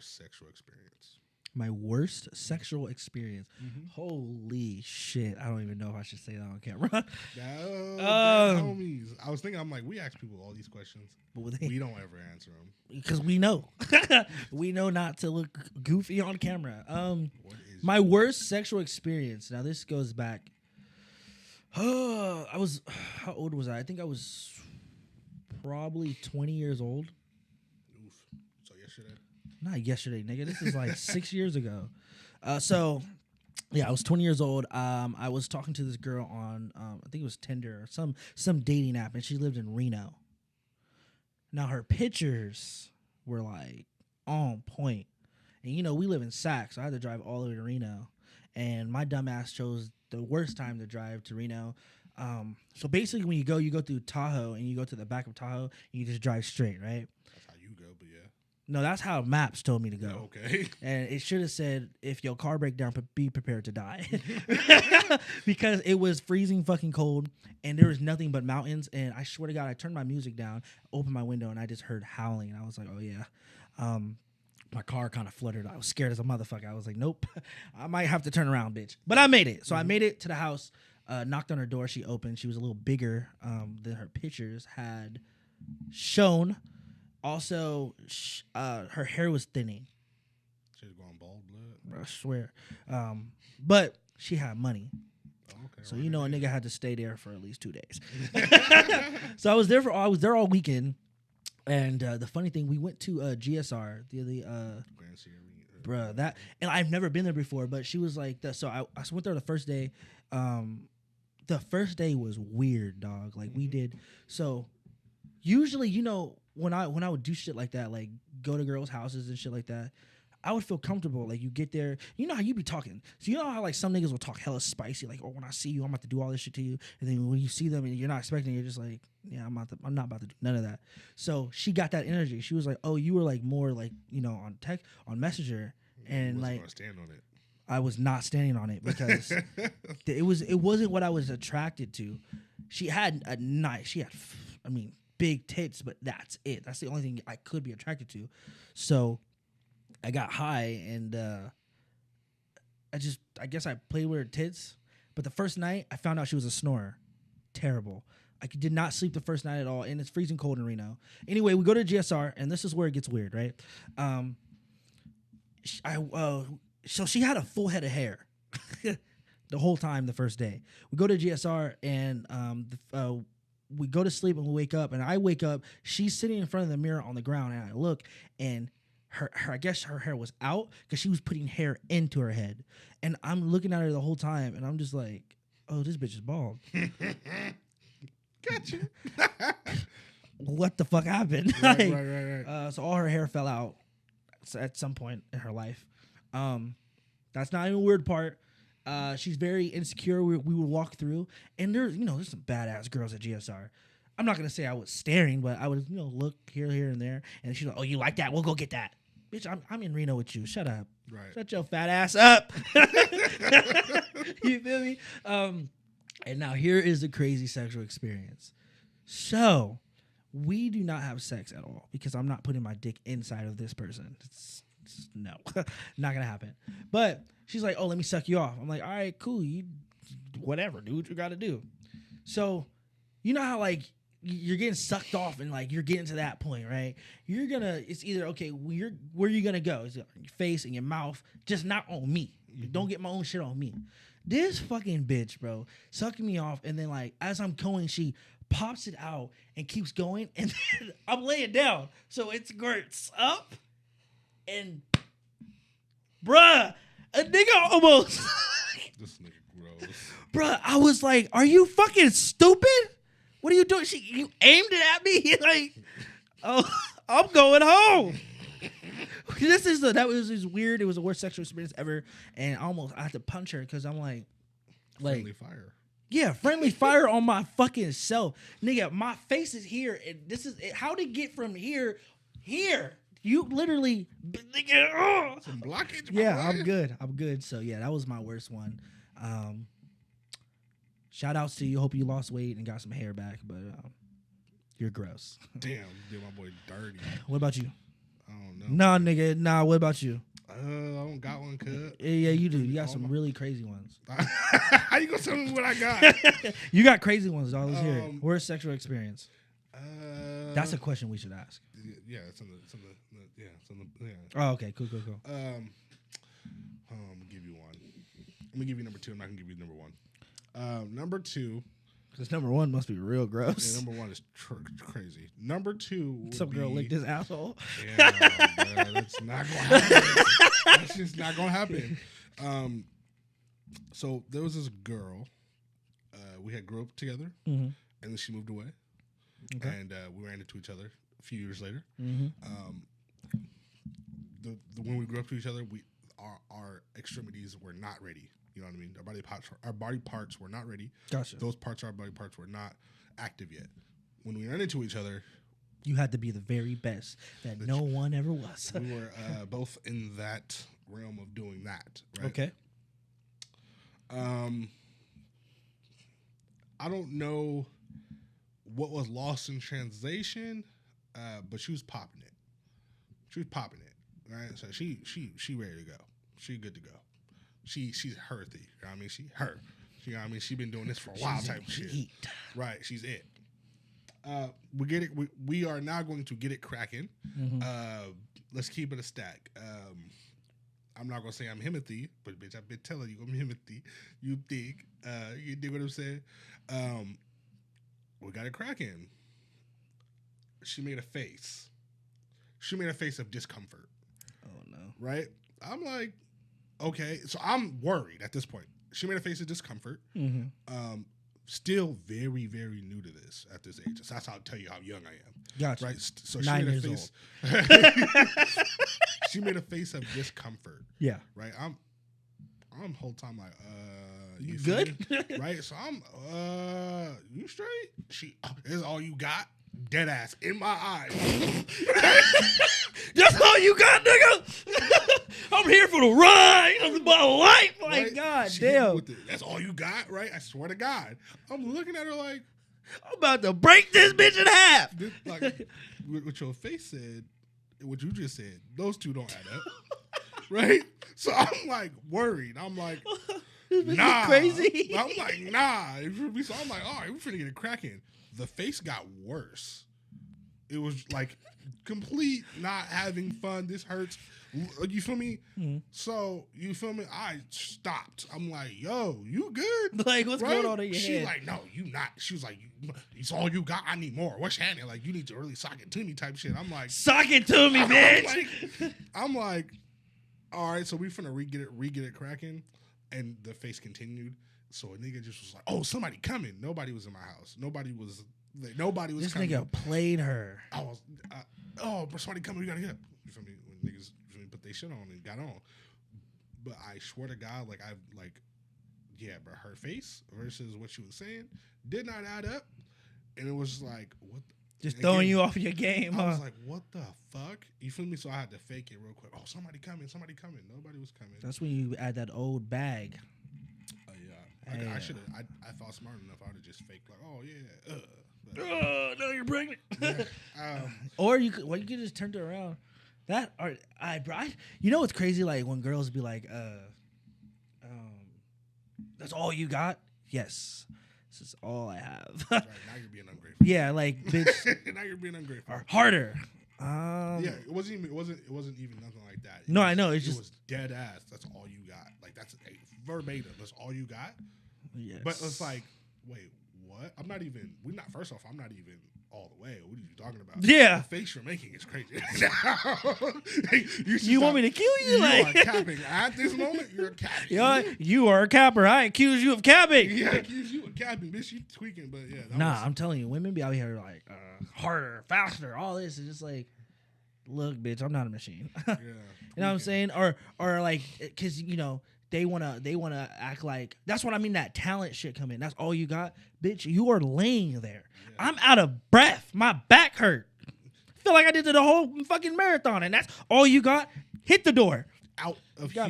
worst sexual experience? My worst sexual experience. Mm-hmm. Holy shit! I don't even know if I should say that on camera. Homies. I was thinking, I'm like, we ask people all these questions. But We don't ever answer them. because we know, we know not to look goofy on camera. What is My worst sexual experience. Now this goes back. I was. How old was I? I think I was probably 20 years old. Oof. So yesterday. Not yesterday, nigga. This is like 6 years ago. So, yeah, I was 20 years old. I was talking to this girl on, I think it was Tinder or some dating app, and she lived in Reno. Now her pictures were like on point, and you know we live in Sac, so I had to drive all the way to Reno, and my dumb ass chose the worst time to drive to Reno. So basically, when you go through Tahoe, and you go to the back of Tahoe, and you just drive straight, right? That's how you go, but yeah. No, that's how Maps told me to go. Okay. And it should have said, if your car break down, be prepared to die. Because it was freezing fucking cold, and there was nothing but mountains. And I swear to God, I turned my music down, opened my window, and I just heard howling. And I was like, oh, yeah. My car kind of fluttered. I was scared as a motherfucker. I was like, nope, I might have to turn around, bitch. But I made it. So I made it to the house, knocked on her door. She opened. She was a little bigger than her pictures had shown. Also, her hair was thinning. She was going bald blood. Bro, I swear. But she had money. Oh, okay. So, you know, a nigga had to stay there for at least 2 days. So I was there all weekend. And the funny thing, we went to GSR, Grand Sierra. bruh, that, and I've never been there before, but she was like, so I went there the first day. The first day was weird, dog. Like we did, so usually, you know, when I would do shit like that, like go to girls' houses and shit like that, I would feel comfortable. Like you get there, you know how you be talking. So you know how like some niggas will talk hella spicy, like, oh, when I see you, I'm about to do all this shit to you. And then when you see them and you're not expecting, you're just like, yeah, I'm not about to do none of that. So she got that energy. She was like, oh, you were like more like, you know, on Messenger, and like gonna stand on it. I was not standing on it because it wasn't what I was attracted to. She had big tits, but that's it. That's the only thing I could be attracted to. So I got high and I guess I played with her tits. But the first night I found out she was a snorer. Terrible. I did not sleep the first night at all, and it's freezing cold in Reno. Anyway, we go to GSR, and this is where it gets weird, right? So she had a full head of hair the whole time the first day. We go to GSR, and we go to sleep, and we wake up, and I wake up. She's sitting in front of the mirror on the ground, and I look, and her I guess her hair was out because she was putting hair into her head. And I'm looking at her the whole time, and I'm just like, oh, this bitch is bald. Gotcha. What the fuck happened? Right. So all her hair fell out at some point in her life. That's not even a weird part. She's very insecure. We would walk through, and there's some badass girls at GSR. I'm not gonna say I was staring, but I would look here and there, and she's like, "Oh, you like that? We'll go get that." Bitch, I'm in Reno with you. Shut up. Right. Shut your fat ass up. You feel me? And now here is the crazy sexual experience. So we do not have sex at all because I'm not putting my dick inside of this person. No, not gonna happen. But she's like, "Oh, let me suck you off." I'm like, "All right, cool. You, whatever, do what you gotta do." So, you know how like you're getting sucked off and like you're getting to that point, right? It's either okay. Where you gonna go? Is it on your face and your mouth? Just not on me. Don't get my own shit on me. This fucking bitch, bro, sucking me off, and then like as I'm going, she pops it out and keeps going, and then I'm laying down, so it squirts up. And, bruh, a nigga almost. This nigga gross. Bruh, I was like, are you fucking stupid? What are you doing? You aimed it at me? Like, oh, I'm going home. That was just weird. It was the worst sexual experience ever. And I had to punch her because I'm like. Friendly fire. Yeah, friendly fire on my fucking self. Nigga, my face is here. And this is how to get from here. You literally, nigga, some blockage. Yeah, I'm good. So yeah, that was my worst one. Shout outs to you. Hope you lost weight and got some hair back, but you're gross. Damn, did my boy dirty. What about you? don't know. Nah, nigga. Nah, what about you? I don't got one, cut. Yeah, you do. You got some really crazy ones. How you gonna tell me what I got? You got crazy ones, dog. Let's hear it. Worst sexual experience. That's a question we should ask. Yeah, it's on the Oh, okay. Cool. I'm gonna give you one. I'm gonna give you number 2. I'm not gonna give you number 1. Number 2. Because number 1 must be real gross. Yeah, number 1 is crazy. Number 2 would Some girl licked his asshole. Yeah, that's not gonna happen. That's just not gonna happen. So there was this girl. We had grew up together, and then she moved away, and we ran into each other a few years later. When we grew up to each other, our extremities were not ready. You know what I mean? Our body parts were not ready. Gotcha. Those parts of our body parts were not active yet. When we ran into each other, you had to be the very best that no one ever was. We were both in that realm of doing that. Right? Okay. I don't know what was lost in translation, but she was popping it. Right? So she ready to go. She good to go. She's healthy. You know what I mean? You know what I mean? She been doing this for a while type shit. Right, she's it. We get it. We are now going to get it cracking. Let's keep it a stack. I'm not gonna say I'm Himothy, but bitch, I've been telling you I'm Himothy. You dig? You dig what I'm saying? We got it cracking. She made a face. She made a face of discomfort. Oh no! Right? I'm like, okay. So I'm worried at this point. She made a face of discomfort. Still very, very new to this at this age. So that's how I'll tell you how young I am. Gotcha. Right? So 9 years old. She made a face of discomfort. Yeah. Right? I'm whole time like, you good? Right? So I'm, you straight? She, this is all you got? Dead ass in my eyes. That's all you got, nigga? I'm here for the ride of my life. My right? God She damn. that's all you got, right? I swear to God. I'm looking at her like, I'm about to break this bitch in half. Like, what your face said, what you just said, those two don't add up. Right? So I'm like worried. I'm like, nah. Crazy. I'm like, nah. So I'm like, all right, we're finna get it cracking. The face got worse. It was like complete not having fun. This hurts. You feel me? So, you feel me? I stopped. I'm like, yo, you good? Like, what's going on in your head? She's like, no, you not. She was like, it's all you got. I need more. What's happening? Like, you need to really sock it to me type shit. I'm like, sock it to me, bitch. I'm like, all right, so we finna re-get it cracking. And the face continued. So a nigga just was like, oh, somebody coming. Nobody was in my house. Nobody was This coming. nigga played her. I was, somebody coming. We gotta get up. You feel me? When niggas put their shit on and got on. But I swear to God, but her face versus what she was saying did not add up. And it was like, what? Just throwing you off your game, I was like, what the fuck? You feel me? So I had to fake it real quick. Oh, somebody coming. Nobody was coming. That's when you add that old bag. I should have. I thought smart enough. I would have just faked like, oh yeah. No, you're pregnant. Yeah. Or you could just turn it around. You know what's crazy? Like when girls be like, that's all you got? Yes. This is all I have. Right, now you're being ungrateful. Yeah, like bitch. Now you're being ungrateful. Or harder. Yeah, it wasn't even nothing like that. No, I know. It was dead ass. That's all you got. Like that's verbatim. That's all you got. Yes. But it's like, wait, what? I'm not even all the way. What are you talking about? Yeah. The face you're making is crazy. You want me to kill you? You are capping. At this moment, you're capping. You are a capper. I accuse you of capping. Yeah, I accuse you of capping, bitch. You tweaking, but yeah. I'm telling you, women be out here like harder, faster, all this. It's just like, look, bitch, I'm not a machine. Yeah. You know what I'm saying? Or like, because they wanna act like that's what I mean. That talent shit come in. That's all you got, bitch. You are laying there. Yeah. I'm out of breath. My back hurt. I feel like I did the whole fucking marathon, and that's all you got. Hit the door. Out of here.